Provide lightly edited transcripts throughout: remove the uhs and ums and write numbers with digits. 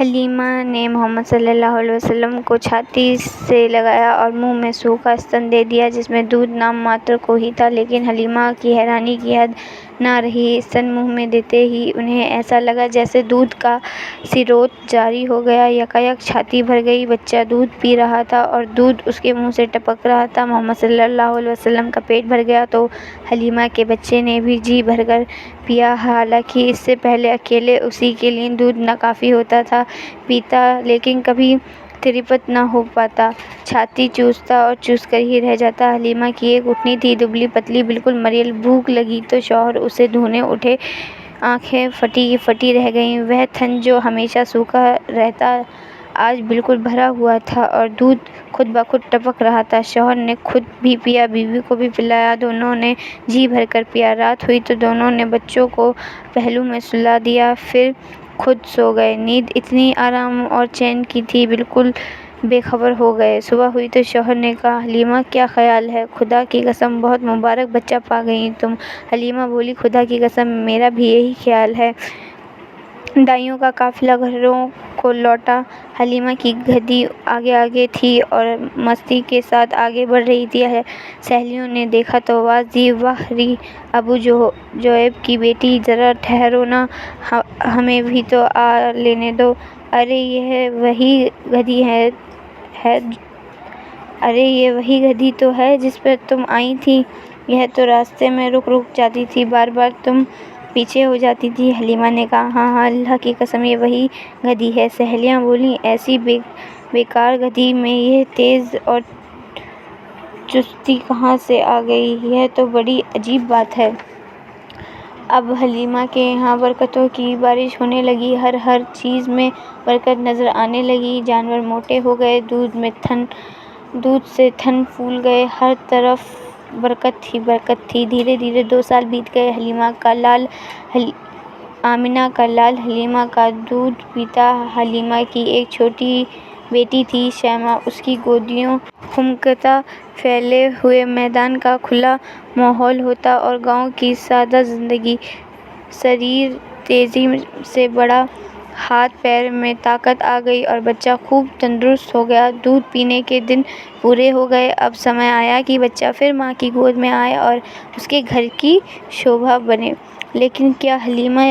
حلیمہ نے محمد صلی اللہ علیہ وسلم کو چھاتی سے لگایا اور منہ میں سوکھا ستن دے دیا جس میں دودھ نام ماتر کو ہی تھا، لیکن حلیمہ کی حیرانی کی حد نہ رہی۔ ستن منہ میں دیتے ہی انہیں ایسا لگا جیسے دودھ کا سروت جاری ہو گیا۔ یکایک چھاتی بھر گئی، بچہ دودھ پی رہا تھا اور دودھ اس کے منہ سے ٹپک رہا تھا۔ محمد صلی اللہ علیہ وسلم کا پیٹ بھر گیا تو حلیمہ کے بچے نے بھی جی بھر کر پیا۔ حالانکہ اس سے پہلے اکیلے اسی کے لیے دودھ ناکافی ہوتا تھا، پیتا لیکن کبھی ترپت نہ ہو پاتا، چھاتی چوستا اور چوس کر ہی رہ جاتا۔ حلیمہ کی ایک اٹھنی تھی، دبلی پتلی، بالکل مریل۔ بھوک لگی تو شوہر اسے دھونے اٹھے، آنکھیں پھٹی کی پھٹی رہ گئیں۔ وہ تھن جو ہمیشہ سوکھا رہتا آج بالکل بھرا ہوا تھا اور دودھ خود بخود ٹپک رہا تھا۔ شوہر نے خود بھی پیا، بیوی کو بھی پلایا، دونوں نے جی بھر کر پیا۔ رات ہوئی تو دونوں نے بچوں کو پہلو میں سلا دیا، پھر خود سو گئے۔ نیند اتنی آرام اور چین کی تھی، بالکل بے خبر ہو گئے۔ صبح ہوئی تو شوہر نے کہا، حلیمہ کیا خیال ہے؟ خدا کی قسم بہت مبارک بچہ پا گئی تم۔ حلیمہ بولی، خدا کی قسم میرا بھی یہی خیال ہے۔ دائیوں کا قافلہ گھروں کو لوٹا۔ حلیمہ کی گدھی آگے آگے تھی اور مستی کے ساتھ آگے بڑھ رہی تھی۔ سہیلیوں نے دیکھا تو آواز دی، واہ رے ابو جویب کی بیٹی، ذرا ٹھہرو نا، ہمیں بھی تو آ لینے دو۔ ارے یہ وہی گدھی تو ہے جس پر تم آئی تھی، یہ تو راستے میں رک رک جاتی تھی، بار بار تم پیچھے ہو جاتی تھی۔ حلیمہ نے کہا، ہاں ہاں اللہ کی قسم یہ وہی گدھی ہے۔ سہیلیاں بولیں، ایسی بیکار گدھی میں یہ تیز اور چستی کہاں سے آ گئی؟ یہ تو بڑی عجیب بات ہے۔ اب حلیمہ کے یہاں برکتوں کی بارش ہونے لگی، ہر چیز میں برکت نظر آنے لگی۔ جانور موٹے ہو گئے، دودھ سے تھن پھول گئے، ہر طرف برکت ہی برکت تھی۔ دھیرے دھیرے 2 سال بیت گئے۔ آمنہ کا لال حلیمہ کا دودھ پیتا۔ حلیمہ کی ایک چھوٹی بیٹی تھی، شیماء، اس کی گودیوں کھمکتا، پھیلے ہوئے میدان کا کھلا ماحول ہوتا اور گاؤں کی سادہ زندگی۔ شریر تیزی سے بڑھا، ہاتھ پیر میں طاقت آ گئی اور بچہ خوب تندرست ہو گیا۔ دودھ پینے کے دن پورے ہو گئے، اب سمے آیا کہ بچہ پھر ماں کی گود میں آئے اور اس کے گھر کی شوبھا بنے۔ لیکن کیا حلیمہ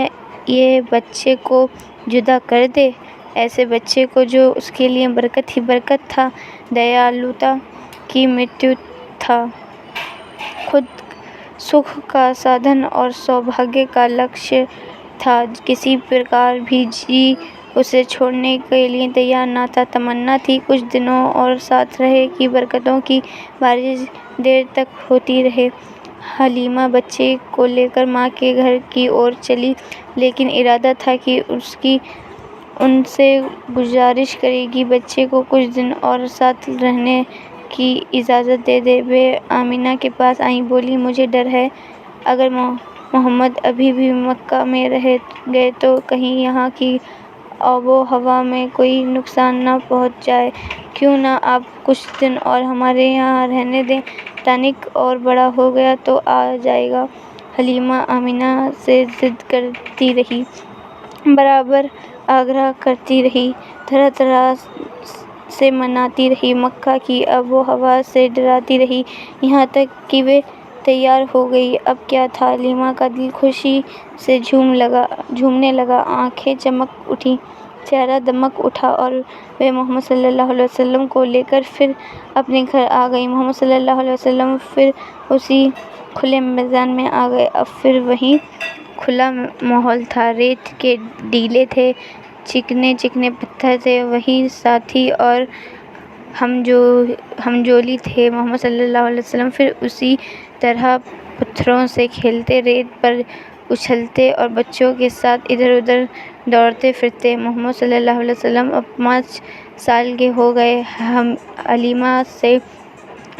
یہ بچے کو جدا کر دے؟ ایسے بچے کو جو اس کے لیے برکت ہی برکت تھا، دیالوتا کی مرتبہ تھا، خود سکھ کا سادھن اور سوبھاگیہ کا لکشیہ تھا، کسی پرکار بھی جی اسے چھوڑنے کے لیے تیار نہ تھا۔ تمنا تھی کچھ دنوں اور ساتھ رہے کہ برکتوں کی بارش دیر تک ہوتی رہے۔ حلیمہ بچے کو لے کر ماں کے گھر کی اور چلی، لیکن ارادہ تھا کہ ان سے گزارش کرے گی بچے کو کچھ دن اور ساتھ رہنے کی اجازت دے دے۔ وہ آمنہ کے پاس آئیں، بولی، مجھے ڈر ہے اگر محمد ابھی بھی مکہ میں رہ گئے تو کہیں یہاں کی آب و ہوا میں کوئی نقصان نہ پہنچ جائے، کیوں نہ آپ کچھ دن اور ہمارے یہاں رہنے دیں، تنیک اور بڑا ہو گیا تو آ جائے گا۔ حلیمہ آمنہ سے ضد کرتی رہی، باربار آگرہ کرتی رہی، طرح طرح سے مناتی رہی، مکہ کی آب و ہوا سے ڈراتی رہی، یہاں تک کہ وہ تیار ہو گئی۔ اب کیا تھا، حلیمہ کا دل خوشی سے جھومنے لگا، آنکھیں چمک اٹھیں، چہرہ دمک اٹھا اور وہ محمد صلی اللہ علیہ وسلم کو لے کر پھر اپنے گھر آ گئی۔ محمد صلی اللہ علیہ وسلم پھر اسی کھلے میدان میں آ گئے۔ اب پھر وہی کھلا ماحول تھا، ریت کے ٹیلے تھے، چکنے چکنے پتھر تھے، وہی ساتھی اور ہمجولی تھے۔ محمد صلی اللہ علیہ وسلم پھر اسی طرح پتھروں سے کھیلتے، ریت پر اچھلتے اور بچوں کے ساتھ ادھر ادھر دوڑتے پھرتے۔ محمد صلی اللہ علیہ وسلم اب 5 سال کے ہو گئے۔ حلیمہ سے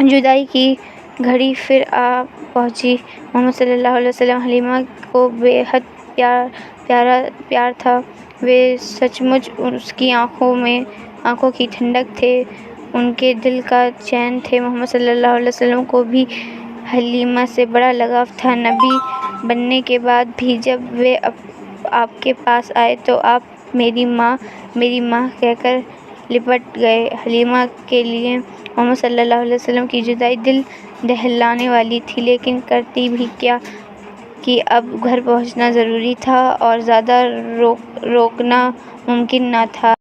جدائی کی گھڑی پھر آ پہنچی۔ محمد صلی اللہ علیہ وسلم حلیمہ کو بے حد پیار تھا، وہ سچ مچ اس کی آنکھوں کی ٹھنڈک تھے، ان کے دل کا چین تھے۔ محمد صلی اللہ علیہ وسلم کو بھی حلیمہ سے بڑا لگاؤ تھا۔ نبی بننے کے بعد بھی جب وہ آپ کے پاس آئے تو آپ میری ماں کہہ کر لپٹ گئے۔ حلیمہ کے لیے محمد صلی اللہ علیہ وسلم کی جدائی دل دہلانے والی تھی، لیکن کرتی بھی کیا کہ اب گھر پہنچنا ضروری تھا اور زیادہ روکنا ممکن نہ تھا۔